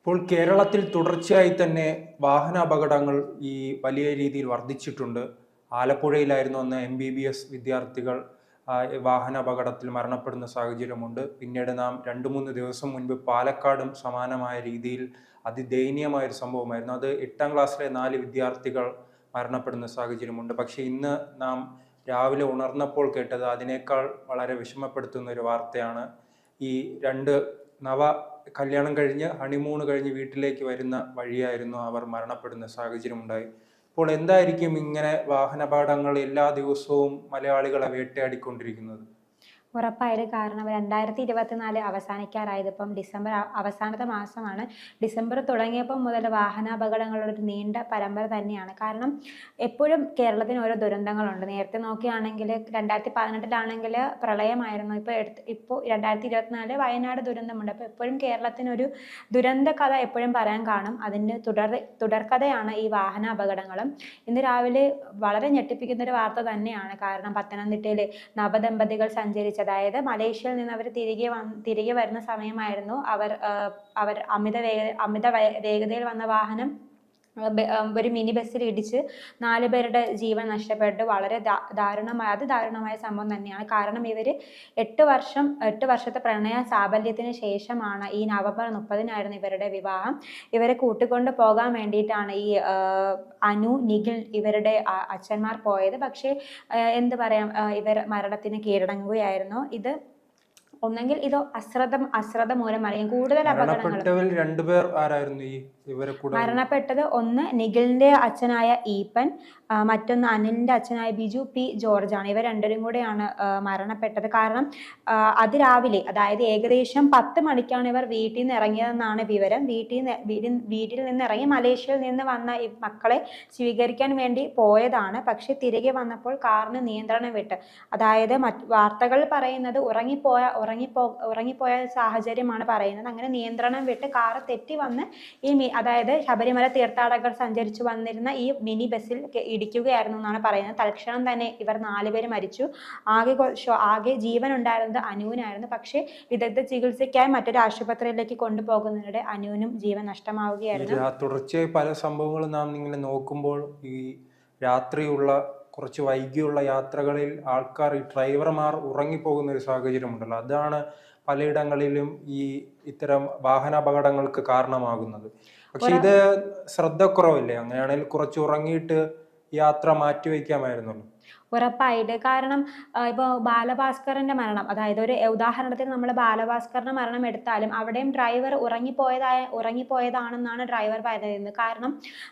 ഇപ്പോൾ കേരളത്തിൽ തുടർച്ചയായി തന്നെ വാഹന അപകടങ്ങൾ വലിയ രീതിയിൽ വർദ്ധിച്ചിട്ടുണ്ട്. ആലപ്പുഴയിലായിരുന്നു അന്ന് MBBS വിദ്യാർത്ഥികൾ വാഹന അപകടത്തിൽ മരണപ്പെടുന്ന സാഹചര്യമുണ്ട്. പിന്നീട് നാം 2-3 ദിവസം മുൻപ് പാലക്കാടും സമാനമായ രീതിയിൽ അതിദയനീയമായ ഒരു സംഭവമായിരുന്നു. അത് 8ാം ക്ലാസ്സിലെ 4 വിദ്യാർത്ഥികൾ മരണപ്പെടുന്ന സാഹചര്യമുണ്ട്. പക്ഷേ ഇന്ന് നാം രാവിലെ ഉണർന്നപ്പോൾ കേട്ടത് അതിനേക്കാൾ വളരെ വിഷമപ്പെടുത്തുന്ന ഒരു വാർത്തയാണ്. ഈ 2 കല്യാണം കഴിഞ്ഞ് ഹണിമൂണ് കഴിഞ്ഞ് വീട്ടിലേക്ക് വരുന്ന വഴിയായിരുന്നു അവർ മരണപ്പെടുന്ന സാഹചര്യം ഉണ്ടായി. അപ്പോൾ എന്തായിരിക്കും ഇങ്ങനെ വാഹനാപകടങ്ങൾ എല്ലാ ദിവസവും മലയാളികളെ വേട്ടയാടിക്കൊണ്ടിരിക്കുന്നത്? ഉറപ്പായിട്ടും. കാരണം 2024 അവസാനിക്കാറായത് ഇപ്പം ഡിസംബർ അവസാനത്തെ മാസമാണ്. ഡിസംബർ തുടങ്ങിയപ്പോൾ മുതൽ വാഹനാപകടങ്ങളുടെ ഒരു നീണ്ട പരമ്പര തന്നെയാണ്. കാരണം എപ്പോഴും കേരളത്തിന് ഓരോ ദുരന്തങ്ങളുണ്ട്. നേരത്തെ നോക്കുകയാണെങ്കിൽ 2018 പ്രളയമായിരുന്നു. ഇപ്പോൾ 2024 വയനാട് ദുരന്തമുണ്ട്. അപ്പോൾ എപ്പോഴും കേരളത്തിനൊരു ദുരന്ത കഥ എപ്പോഴും പറയാൻ കാണും. അതിൻ്റെ തുടർക്കഥയാണ് ഈ വാഹന അപകടങ്ങളും. ഇന്ന് രാവിലെ വളരെ ഞെട്ടിപ്പിക്കുന്ന ഒരു വാർത്ത തന്നെയാണ്. കാരണം പത്തനംതിട്ടയിൽ നവദമ്പതികൾ സഞ്ചരിച്ച, അതായത് മലേഷ്യയിൽ നിന്ന് അവർ തിരികെ വരുന്ന സമയമായിരുന്നു. അവർ അമിത വേഗതയിൽ വന്ന വാഹനം ഒരു മിനി ബസ്സിൽ ഇടിച്ച് 4 പേരുടെ ജീവൻ നഷ്ടപ്പെട്ട് വളരെ അതിദാരുണമായ സംഭവം തന്നെയാണ്. കാരണം ഇവർ 8 വർഷത്തെ പ്രണയ സാഫല്യത്തിന് ശേഷമാണ് ഈ നവംബർ 30-നായിരുന്നു ഇവരുടെ വിവാഹം. ഇവരെ കൂട്ടിക്കൊണ്ട് പോകാൻ വേണ്ടിയിട്ടാണ് ഈ അനു, നിഖിൽ ഇവരുടെ അച്ഛന്മാർ പോയത്. പക്ഷേ എന്ത് പറയാം, ഇവർ മരണത്തിന് കീഴടങ്ങുകയായിരുന്നു. ഇത് ഒന്നെങ്കിൽ ഇത് അശ്രദ്ധ മൂലമായിരിക്കും. കൂടുതൽ അപകടങ്ങൾ. രണ്ടുപേർ ആരായിരുന്നു മരണപ്പെട്ടത്? ഒന്ന് നിഖിലിന്റെ അച്ഛനായ ഈപ്പൻ, മറ്റൊന്ന് അനിലിന്റെ അച്ഛനായ ബിജു പി ജോർജ് ആണ്. ഇവർ രണ്ടുപേരും കൂടെയാണ് മരണപ്പെട്ടത്. കാരണം അതിരാവിലെ, അതായത് ഏകദേശം 10 മണിക്കാണ് ഇവർ വീട്ടിൽ നിന്ന് ഇറങ്ങിയതെന്നാണ് വിവരം. വീട്ടിൽ നിന്ന് ഇറങ്ങി മലേഷ്യയിൽ നിന്ന് വന്ന ഈ മക്കളെ സ്വീകരിക്കാൻ വേണ്ടി പോയതാണ്. പക്ഷെ തിരികെ വന്നപ്പോൾ കാറിന് നിയന്ത്രണം വിട്ട്, അതായത് വാർത്തകൾ പറയുന്നത് ഉറങ്ങിപ്പോയ സാഹചര്യമാണ് പറയുന്നത്. അങ്ങനെ നിയന്ത്രണം വിട്ട് കാറ് തെറ്റി വന്ന് അതായത് ശബരിമല തീർത്ഥാടകർ സഞ്ചരിച്ചു വന്നിരുന്ന ഈ മിനി ബസ്സിൽ ഇടിക്കുകയായിരുന്നു എന്നാണ് പറയുന്നത്. തൽക്ഷണം തന്നെ ഇവർ 4 പേര് മരിച്ചു. ആകെ ജീവൻ ഉണ്ടായിരുന്നത് അനുവിനായിരുന്നു. പക്ഷേ വിദഗ്ധ ചികിത്സയ്ക്കായി മറ്റൊരു ആശുപത്രിയിലേക്ക് കൊണ്ടുപോകുന്നതിനിടെ അനുവിനും ജീവൻ നഷ്ടമാവുകയായിരുന്നു. തുടർച്ചയായി പല സംഭവങ്ങളും നാം ഇങ്ങനെ നോക്കുമ്പോൾ ഈ രാത്രിയുള്ള കുറച്ച് വൈകിയുള്ള യാത്രകളിൽ ഈ ഡ്രൈവർമാർ ഉറങ്ങിപ്പോകുന്ന ഒരു സാഹചര്യമുണ്ടല്ലോ. അതാണ് പലയിടങ്ങളിലും ഇത്തരം വാഹനാപകടങ്ങൾക്ക് കാരണമാകുന്നത്. പക്ഷെ ഇത് ശ്രദ്ധക്കുറവില്ലേ? അങ്ങനെയാണെങ്കിൽ കുറച്ച് ഉറങ്ങിയിട്ട് യാത്ര മാറ്റിവെക്കാമായിരുന്നല്ലോ. ഉറപ്പായിട്ട്. കാരണം ഇപ്പോൾ ബാലഭാസ്കറിന്റെ മരണം, അതായത് ഒരു ഉദാഹരണത്തിന് നമ്മൾ ബാലഭാസ്കറിന്റെ മരണം എടുത്താലും അവിടെയും ഡ്രൈവർ ഉറങ്ങിപ്പോയതാണെന്നാണ് ഡ്രൈവർ പറയുന്നത്. കാരണം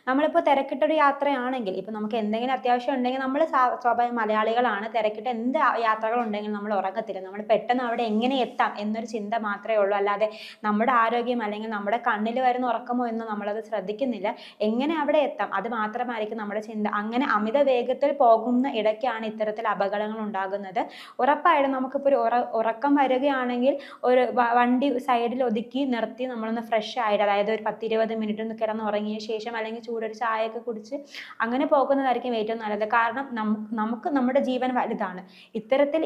നമ്മളിപ്പോൾ തിരക്കിട്ടൊരു യാത്രയാണെങ്കിൽ, ഇപ്പം നമുക്ക് എന്തെങ്കിലും അത്യാവശ്യം ഉണ്ടെങ്കിൽ നമ്മൾ സ്വാഭാവിക മലയാളികളാണ്, തിരക്കിട്ട് എന്ത് യാത്രകൾ ഉണ്ടെങ്കിലും നമ്മൾ ഉറങ്ങത്തില്ല. നമ്മൾ പെട്ടെന്ന് അവിടെ എങ്ങനെ എത്താം എന്നൊരു ചിന്ത മാത്രമേ ഉള്ളൂ. അല്ലാതെ നമ്മുടെ ആരോഗ്യം അല്ലെങ്കിൽ നമ്മുടെ കണ്ണിൽ വരുന്ന ഉറക്കമോ എന്ന് നമ്മളത് ശ്രദ്ധിക്കുന്നില്ല. എങ്ങനെ അവിടെ എത്താം, അത് മാത്രമായിരിക്കും നമ്മുടെ ചിന്ത. അങ്ങനെ അമിത വേഗത്തിൽ പോകുന്ന ഇടയ്ക്കാണ് ഇത്തരത്തിൽ അപകടങ്ങൾ ഉണ്ടാകുന്നത്. ഉറപ്പായിട്ടും നമുക്കിപ്പോൾ ഒരു ഉറക്കം വരികയാണെങ്കിൽ ഒരു വണ്ടി സൈഡിൽ ഒതുക്കി നിർത്തി നമ്മളൊന്ന് ഫ്രഷ് ആയിട്ട്, അതായത് ഒരു 10-20 മിനിറ്റ് ഒന്ന് കിടന്ന് ഉറങ്ങിയ ശേഷം അല്ലെങ്കിൽ ചൂടൊരു ചായയൊക്കെ കുടിച്ച് അങ്ങനെ പോകുന്നതായിരിക്കും ഏറ്റവും നല്ലത്. കാരണം നമുക്ക് നമ്മുടെ ജീവൻ വലുതാണ്. ഇത്തരത്തിൽ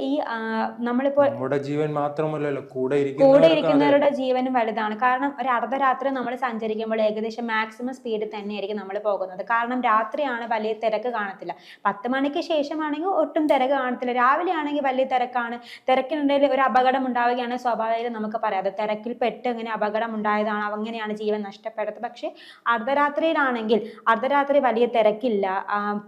നമ്മളിപ്പോൾ നമ്മുടെ ജീവൻ മാത്രമല്ലല്ലോ, കൂടെ ഇരിക്കുന്നവരുടെ ജീവനും വലുതാണ്. കാരണം ഒരു അർദ്ധരാത്രി നമ്മൾ സഞ്ചരിക്കുമ്പോൾ ഏകദേശം മാക്സിമം സ്പീഡിൽ തന്നെയായിരിക്കും നമ്മൾ പോകുന്നത്. കാരണം രാത്രിയാണ് വലിയ തിരക്ക് കാണത്തില്ല. 10 മണിക്ക് ശേഷമാണെങ്കിൽ ഒട്ടും തിരക്ക് കാണത്തില്ല. രാവിലെ ആണെങ്കിൽ വലിയ തിരക്കാണ്. തിരക്കിനിടയിൽ ഒരു അപകടം ഉണ്ടാവുകയാണെങ്കിൽ സ്വാഭാവികം നമുക്ക് പറയാം അത് തിരക്കിൽ പെട്ട് ഇങ്ങനെ അപകടം ഉണ്ടായതാണ്, അങ്ങനെയാണ് ജീവൻ നഷ്ടപ്പെട്ടത്. പക്ഷെ അർദ്ധരാത്രി വലിയ തിരക്കില്ല.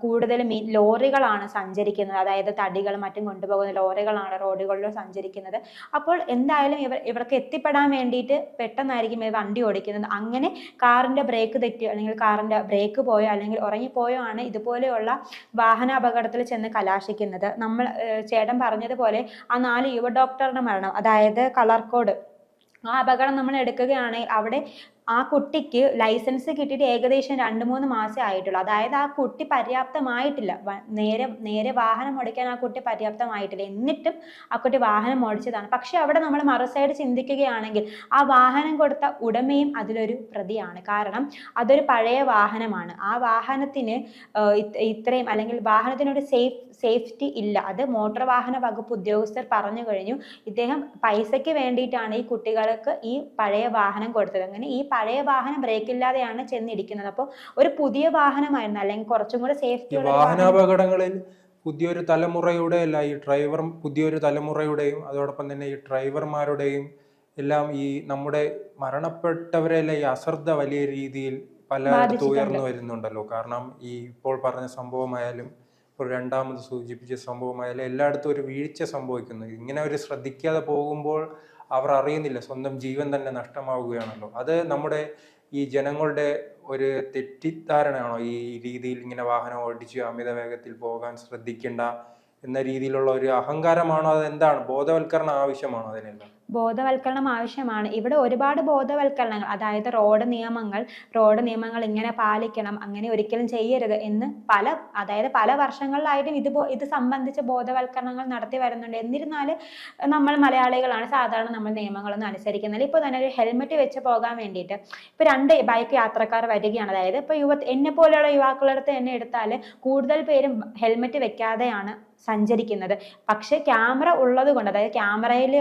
കൂടുതലും ലോറികളാണ് സഞ്ചരിക്കുന്നത്, അതായത് തടികളും മറ്റും കൊണ്ടുപോകുന്ന ലോറികളാണ് റോഡുകളിൽ സഞ്ചരിക്കുന്നത്. അപ്പോൾ എന്തായാലും ഇവർക്ക് എത്തിപ്പെടാൻ വേണ്ടിയിട്ട് പെട്ടെന്നായിരിക്കും വണ്ടി ഓടിക്കുന്നത്. അങ്ങനെ കാറിന്റെ ബ്രേക്ക് തെറ്റിയോ അല്ലെങ്കിൽ കാറിന്റെ ബ്രേക്ക് പോയോ അല്ലെങ്കിൽ ഉറങ്ങിപ്പോയോ ആണ് ഇതുപോലെയുള്ള വാഹന അപകടത്തിൽ ചെന്ന് കലാശിക്കുന്നത്. ചേട്ടൻ പറഞ്ഞതുപോലെ ആ 4 യുവ ഡോക്ടറുടെ മരണം, അതായത് കളർക്കോട്, ആ അപകടം നമ്മൾ എടുക്കുകയാണെങ്കിൽ അവിടെ ആ കുട്ടിക്ക് ലൈസൻസ് കിട്ടിയിട്ട് ഏകദേശം 2-3 മാസമേ ആയിട്ടുള്ളൂ. അതായത് ആ കുട്ടി പര്യാപ്തമായിട്ടില്ല, നേരെ വാഹനം ഓടിക്കാൻ ആ കുട്ടി പര്യാപ്തമായിട്ടില്ല. എന്നിട്ടും ആ കുട്ടി വാഹനം ഓടിച്ചതാണ്. പക്ഷെ അവിടെ നമ്മൾ മറുസൈഡ് ചിന്തിക്കുകയാണെങ്കിൽ ആ വാഹനം കൊടുത്ത ഉടമയും അതിലൊരു പ്രതിയാണ്. കാരണം അതൊരു പഴയ വാഹനമാണ്. ആ വാഹനത്തിന് ഇത്രയും അല്ലെങ്കിൽ വാഹനത്തിനൊരു സേഫ്റ്റി ഇല്ല. അത് മോട്ടോർ വാഹന വകുപ്പ് ഉദ്യോഗസ്ഥർ പറഞ്ഞു കഴിഞ്ഞു. ഇദ്ദേഹം പൈസയ്ക്ക് വേണ്ടിയിട്ടാണ് ഈ കുട്ടികൾക്ക് ഈ പഴയ വാഹനം കൊടുത്തത്. അങ്ങനെ ഈ പഴയ വാഹനം ബ്രേക്ക് ഇല്ലാതെയാണ് ചെന്നിടിക്കുന്നത്. അപ്പോൾ ഒരു പുതിയ വാഹനമായിരുന്നു, അല്ലെങ്കിൽ കുറച്ചും കൂടെ സേഫ്റ്റി ഈ വാഹനാപകടങ്ങളിൽ പുതിയൊരു തലമുറയുടെ അല്ല, ഈ പുതിയൊരു തലമുറയുടെയും അതോടൊപ്പം തന്നെ ഈ ഡ്രൈവർമാരുടെയും എല്ലാം ഈ നമ്മുടെ മരണപ്പെട്ടവരെല്ലാം ഈ അശ്രദ്ധ വലിയ രീതിയിൽ പലയിടത്തും ഉയർന്നു വരുന്നുണ്ടല്ലോ. കാരണം ഈ ഇപ്പോൾ പറഞ്ഞ സംഭവമായാലും ഇപ്പോൾ രണ്ടാമത് സൂചിപ്പിച്ച സംഭവമായാലും എല്ലായിടത്തും ഒരു വീഴ്ച സംഭവിക്കുന്നു. ഇങ്ങനെ ഒരു ശ്രദ്ധിക്കാതെ പോകുമ്പോൾ അവർ അറിയുന്നില്ല, സ്വന്തം ജീവൻ തന്നെ നഷ്ടമാവുകയാണല്ലോ. അത് നമ്മുടെ ഈ ജനങ്ങളുടെ ഒരു തെറ്റിദ്ധാരണയാണോ ഈ രീതിയിൽ ഇങ്ങനെ വാഹനം ഓടിച്ച് അമിത വേഗത്തിൽ പോകാൻ ശ്രദ്ധിക്കേണ്ട എന്ന രീതിയിലുള്ള ഒരു അഹങ്കാരമാണോ, അതെന്താണ്, ബോധവൽക്കരണം ആവശ്യമാണോ? അതിനെല്ലാം ബോധവൽക്കരണം ആവശ്യമാണ്. ഇവിടെ ഒരുപാട് ബോധവൽക്കരണങ്ങൾ, അതായത് റോഡ് നിയമങ്ങൾ ഇങ്ങനെ പാലിക്കണം, അങ്ങനെ ഒരിക്കലും ചെയ്യരുത് എന്ന് അതായത് പല വർഷങ്ങളിലായിട്ടും ഇത് സംബന്ധിച്ച ബോധവൽക്കരണങ്ങൾ നടത്തി വരുന്നുണ്ട്. എന്നിരുന്നാലും നമ്മൾ മലയാളികളാണ്, സാധാരണ നമ്മൾ നിയമങ്ങളൊന്നും അനുസരിക്കുന്നില്ല. ഇപ്പോൾ തന്നെ ഒരു ഹെൽമെറ്റ് വെച്ച് പോകാൻ വേണ്ടിയിട്ട് ഇപ്പൊ 2 ബൈക്ക് യാത്രക്കാർ വരികയാണ്, അതായത് ഇപ്പൊ എന്നെ പോലെയുള്ള യുവാക്കളടുത്ത് തന്നെ എടുത്താൽ കൂടുതൽ പേരും ഹെൽമെറ്റ് വെക്കാതെയാണ് സഞ്ചരിക്കുന്നത്. പക്ഷെ ക്യാമറ ഉള്ളത് കൊണ്ട്, അതായത് ക്യാമറയിൽ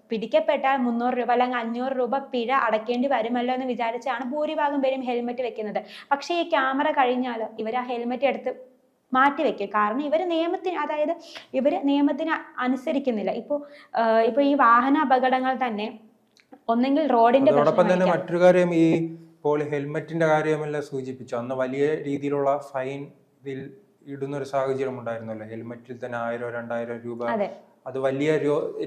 പിടിക്കപ്പെട്ടാൽ 300 രൂപ അല്ലെങ്കിൽ 500 രൂപ പിഴ അടയ്ക്കേണ്ടി വരുമല്ലോ എന്ന് വിചാരിച്ചാണ് ഭൂരിഭാഗം പേരും ഹെൽമെറ്റ് വെക്കുന്നത്. പക്ഷേ ഈ ക്യാമറ കഴിഞ്ഞാൽ ഇവർ ആ ഹെൽമെറ്റ് എടുത്ത് മാറ്റിവെക്കും. കാരണം ഇവർ നിയമത്തിന് അനുസരിക്കുന്നില്ല. ഇപ്പൊ ഈ വാഹന അപകടങ്ങൾ തന്നെ ഒന്നെങ്കിൽ റോഡിന്റെ തന്നെ മറ്റൊരു കാര്യം, ഈ ഇപ്പോൾ ഹെൽമെറ്റിന്റെ കാര്യമെല്ലാം സൂചിപ്പിച്ചു, അന്ന് വലിയ രീതിയിലുള്ള ഫൈൻ ഇതിൽ ഇടുന്ന ഒരു സാഹചര്യം ഉണ്ടായിരുന്നല്ലോ. ഹെൽമെറ്റിൽ തന്നെ 1000-2000 രൂപ, അത് വലിയ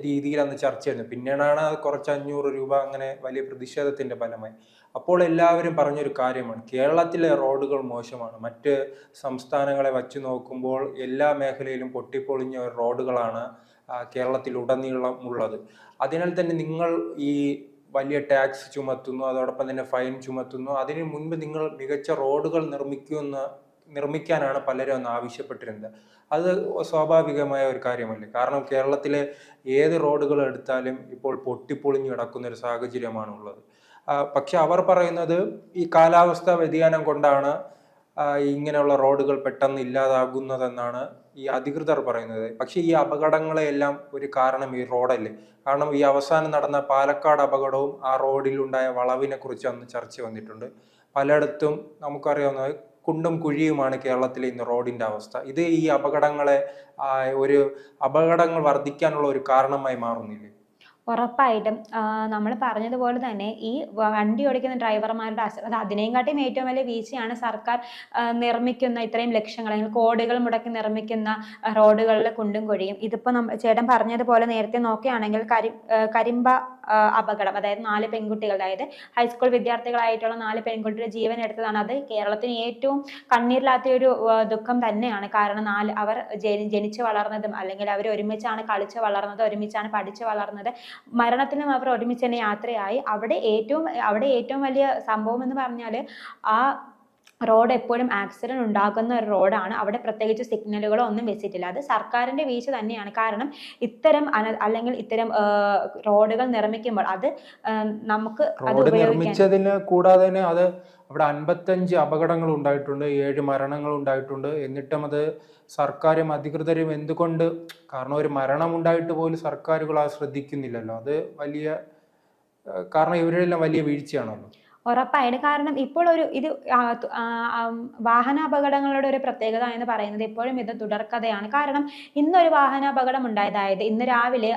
രീതിയിൽ അന്ന് ചർച്ചയായിരുന്നു. പിന്നീടാണ് അത് കുറച്ച് 500 രൂപ, അങ്ങനെ വലിയ പ്രതിഷേധത്തിന്റെ ഫലമായി. അപ്പോൾ എല്ലാവരും പറഞ്ഞൊരു കാര്യമാണ്, കേരളത്തിലെ റോഡുകൾ മോശമാണ്, മറ്റ് സംസ്ഥാനങ്ങളെ വച്ചു നോക്കുമ്പോൾ എല്ലാ മേഖലയിലും പൊട്ടിപ്പൊളിഞ്ഞ റോഡുകളാണ് കേരളത്തിൽ ഉടനീളം ഉള്ളത്. അതിനാൽ തന്നെ നിങ്ങൾ ഈ വലിയ ടാക്സ് ചുമത്തുന്നു, അതോടൊപ്പം തന്നെ ഫൈൻ ചുമത്തുന്നു. അതിനു മുൻപ് നിങ്ങൾ മികച്ച റോഡുകൾ നിർമ്മിക്കാനാണ് പലരും അന്ന് ആവശ്യപ്പെട്ടിരുന്നത്. അത് സ്വാഭാവികമായ ഒരു കാര്യമല്ലേ? കാരണം കേരളത്തിലെ ഏത് റോഡുകൾ എടുത്താലും ഇപ്പോൾ പൊട്ടിപ്പൊളിഞ്ഞു കിടക്കുന്ന ഒരു സാഹചര്യമാണ് ഉള്ളത്. പക്ഷെ അവർ പറയുന്നത് ഈ കാലാവസ്ഥാ വ്യതിയാനം കൊണ്ടാണ് ഇങ്ങനെയുള്ള റോഡുകൾ പെട്ടെന്ന് ഇല്ലാതാകുന്നതെന്നാണ് ഈ അധികൃതർ പറയുന്നത്. പക്ഷെ ഈ അപകടങ്ങളെല്ലാം ഒരു കാരണം ഈ റോഡല്ലേ. കാരണം ഈ അവസാനം നടന്ന പാലക്കാട് അപകടവും ആ റോഡിലുണ്ടായ വളവിനെ കുറിച്ച് അന്ന് ചർച്ച വന്നിട്ടുണ്ട്. പലയിടത്തും നമുക്കറിയാവുന്ന കുണ്ടും കുഴിയുമാണ് കേരളത്തിലെ ഇന്ന് റോഡിന്റെ അവസ്ഥ. ഇത് ഈ അപകടങ്ങൾ വർദ്ധിക്കാനുള്ള ഒരു കാരണമായി മാറുന്നില്ലേ? ഉറപ്പായിട്ടും നമ്മൾ പറഞ്ഞതുപോലെ തന്നെ ഈ വണ്ടി ഓടിക്കുന്ന ഡ്രൈവർമാരുടെ അശ്രദ്ധ, അതിനെക്കാട്ടിയും ഏറ്റവും വലിയ വീഴ്ചയാണ് സർക്കാർ നിർമ്മിക്കുന്ന ഇത്രയും ലക്ഷങ്ങൾ അല്ലെങ്കിൽ കോടികൾ മുടക്കി നിർമ്മിക്കുന്ന റോഡുകളിലെ കുണ്ടും കുഴിയും. ഇതിപ്പോ ചേട്ടൻ പറഞ്ഞതുപോലെ നേരത്തെ നോക്കുകയാണെങ്കിൽ കരിമ്പ അപകടം, അതായത് 4 പെൺകുട്ടികൾ, അതായത് ഹൈസ്കൂൾ വിദ്യാർത്ഥികളായിട്ടുള്ള 4 പെൺകുട്ടിയുടെ ജീവൻ എടുത്തതാണ്. അത് കേരളത്തിന് ഏറ്റവും കണ്ണീരില്ലാത്ത ഒരു ദുഃഖം തന്നെയാണ്. കാരണം അവർ ജനിച്ചു വളർന്നതും, അല്ലെങ്കിൽ അവർ ഒരുമിച്ചാണ് കളിച്ച് വളർന്നത്, ഒരുമിച്ചാണ് പഠിച്ചു വളർന്നത്, മരണത്തിനും അവർ ഒരുമിച്ച് തന്നെ യാത്രയായി. അവിടെ ഏറ്റവും വലിയ സംഭവം എന്ന് പറഞ്ഞാൽ ആ റോഡ് എപ്പോഴും ആക്സിഡന്റ് ഉണ്ടാകുന്ന ഒരു റോഡാണ്. അവിടെ പ്രത്യേകിച്ച് സിഗ്നലുകളോ ഒന്നും വെച്ചിട്ടില്ല. അത് സർക്കാരിന്റെ വീഴ്ച തന്നെയാണ്. കാരണം ഇത്തരം റോഡുകൾ നിർമ്മിക്കുമ്പോൾ അത് നമുക്ക് നിർമ്മിച്ചതിന് കൂടാതെ തന്നെ അത് അവിടെ 55 അപകടങ്ങൾ ഉണ്ടായിട്ടുണ്ട്, 7 മരണങ്ങൾ ഉണ്ടായിട്ടുണ്ട്. എന്നിട്ടും അത് സർക്കാരും അധികൃതരും എന്തുകൊണ്ട്, കാരണം ഒരു മരണം ഉണ്ടായിട്ട് പോലും സർക്കാരുകൾ അത് ശ്രദ്ധിക്കുന്നില്ലല്ലോ. അത് കാരണം ഇവരെല്ലാം വലിയ വീഴ്ചയാണല്ലോ. ഉറപ്പായിട്ട്. കാരണം ഇപ്പോൾ വാഹനാപകടങ്ങളുടെ ഒരു പ്രത്യേകത എന്ന് പറയുന്നത് ഇപ്പോഴും ഇത് തുടർക്കഥയാണ്. കാരണം ഇന്നൊരു വാഹനാപകടം ഉണ്ടായതായത് ഇന്ന് രാവിലെ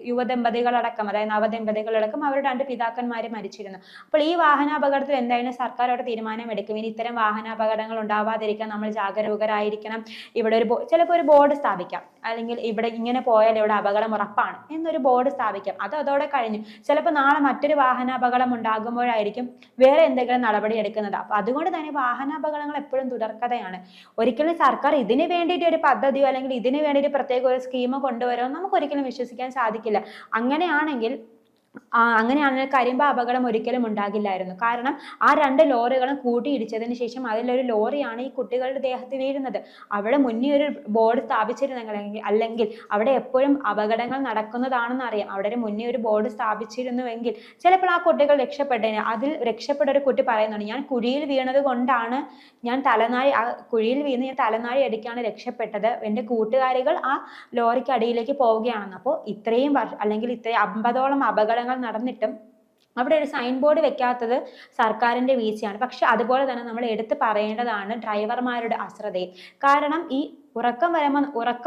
യുവദമ്പതികളടക്കം, അതായത് നവദമ്പതികളടക്കം അവരുടെ 2 പിതാക്കന്മാര് മരിച്ചിരുന്നു. അപ്പോൾ ഈ വാഹനാപകടത്തിൽ എന്തായാലും സർക്കാർ അവിടെ തീരുമാനമെടുക്കും. ഇനി ഇത്തരം വാഹനാപകടങ്ങൾ ഉണ്ടാവാതിരിക്കാൻ നമ്മൾ ജാഗരൂകരായിരിക്കണം. ഇവിടെ ചിലപ്പോൾ ഒരു ബോർഡ് സ്ഥാപിക്കാം, അല്ലെങ്കിൽ ഇവിടെ ഇങ്ങനെ പോയാൽ ഇവിടെ അപകടം ഉറപ്പാണ് എന്നൊരു ബോർഡ് സ്ഥാപിക്കാം. അതോടെ കഴിഞ്ഞു. ചിലപ്പോൾ നാളെ മറ്റൊരു വാഹനാപകടം ഉണ്ടാകുമ്പോഴായിരിക്കും വേറെ എന്തെങ്കിലും നടപടി എടുക്കുന്നത്. അപ്പൊ അതുകൊണ്ട് തന്നെ വാഹനാപകടങ്ങൾ എപ്പോഴും തുടർക്കഥയാണ്. ഒരിക്കലും സർക്കാർ ഇതിന് വേണ്ടിയിട്ട് ഒരു പദ്ധതിയോ അല്ലെങ്കിൽ ഇതിന് വേണ്ടിയിട്ട് പ്രത്യേക ഒരു സ്കീമോ കൊണ്ടുവരുമോ നമുക്ക് ഒരിക്കലും വിശ്വസിക്കാൻ സാധിക്കില്ല. അങ്ങനെയാണെങ്കിൽ കരിമ്പ അപകടം ഒരിക്കലും ഉണ്ടാകില്ലായിരുന്നു. കാരണം ആ 2 ലോറികളും കൂട്ടിയിടിച്ചതിന് ശേഷം അതിലൊരു ലോറിയാണ് ഈ കുട്ടികളുടെ ദേഹത്ത് വീഴുന്നത്. അവിടെ മുന്നേ ഒരു ബോർഡ് സ്ഥാപിച്ചിരുന്നെങ്കിൽ, അല്ലെങ്കിൽ അവിടെ എപ്പോഴും അപകടങ്ങൾ നടക്കുന്നതാണെന്ന് അറിയാം, അവിടെ മുന്നേ ഒരു ബോർഡ് സ്ഥാപിച്ചിരുന്നുവെങ്കിൽ ചിലപ്പോൾ ആ കുട്ടികൾ രക്ഷപ്പെട്ടേനെ. അതിൽ രക്ഷപ്പെട്ട ഒരു കുട്ടി പറയുന്നുണ്ട്, ഞാൻ കുഴിയിൽ വീണത് കൊണ്ടാണ് ഞാൻ കുഴിയിൽ വീണ് ഞാൻ തലനാഴി അടിക്കാണ് രക്ഷപ്പെട്ടത്, എൻ്റെ കൂട്ടുകാരികൾ ആ ലോറിക്ക് അടിയിലേക്ക് പോവുകയാണെന്ന്. അപ്പോൾ ഇത്രയും അല്ലെങ്കിൽ 50ഓളം അപകടങ്ങൾ നടന്നിട്ടും അവിടെ ഒരു സൈൻ ബോർഡ് വെക്കാത്തത് സർക്കാരിന്റെ വീഴ്ചയാണ്. പക്ഷെ അതുപോലെ തന്നെ നമ്മൾ എടുത്തു പറയേണ്ടതാണ് ഡ്രൈവർമാരുടെ അശ്രദ്ധയും. കാരണം ഈ ഉറക്കം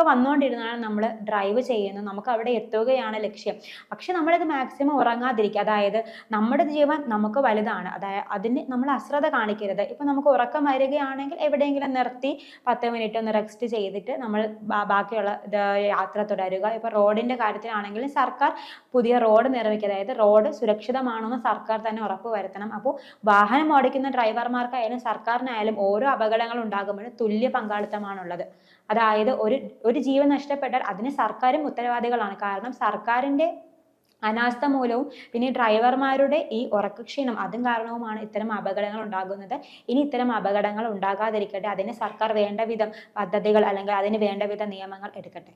വന്നുകൊണ്ടിരുന്നാണ് നമ്മൾ ഡ്രൈവ് ചെയ്യുന്നത്, നമുക്ക് അവിടെ എത്തുകയാണ് ലക്ഷ്യം. പക്ഷെ നമ്മളിത് മാക്സിമം ഉറങ്ങാതിരിക്കുക, അതായത് നമ്മുടെ ജീവൻ നമുക്ക് വലുതാണ്, അതായത് അതിന് നമ്മൾ അശ്രദ്ധ കാണിക്കരുത്. ഇപ്പൊ നമുക്ക് ഉറക്കം വരികയാണെങ്കിൽ എവിടെയെങ്കിലും നിർത്തി 10 മിനിറ്റ് ഒന്ന് റെസ്റ്റ് ചെയ്തിട്ട് നമ്മൾ ബാക്കിയുള്ള യാത്ര തുടരുക. ഇപ്പൊ റോഡിന്റെ കാര്യത്തിലാണെങ്കിലും സർക്കാർ പുതിയ റോഡ് നിർമ്മിക്കുക, അതായത് റോഡ് സുരക്ഷിതമാണെന്ന് സർക്കാർ തന്നെ ഉറപ്പുവരുത്തണം. അപ്പോൾ വാഹനം ഓടിക്കുന്ന ഡ്രൈവർമാർക്കായാലും സർക്കാരിനായാലും ഓരോ അപകടങ്ങൾ ഉണ്ടാകുമ്പോഴും തുല്യ പങ്കാളിത്തമാണുള്ളത്. അതായത് ഒരു ജീവൻ നഷ്ടപ്പെട്ടാൽ അതിന് സർക്കാരും ഉത്തരവാദികളാണ്. കാരണം സർക്കാരിന്റെ അനാസ്ഥ മൂലവും പിന്നെ ഡ്രൈവർമാരുടെ ഈ ഉറക്കക്ഷീണം അതും കാരണവുമാണ് ഇത്തരം അപകടങ്ങൾ ഉണ്ടാകുന്നത്. ഇനി ഇത്തരം അപകടങ്ങൾ ഉണ്ടാകാതിരിക്കട്ടെ, അതിന് സർക്കാർ വേണ്ട വിധം പദ്ധതികൾ അല്ലെങ്കിൽ അതിന് വേണ്ട വിധ നിയമങ്ങൾ എടുക്കട്ടെ.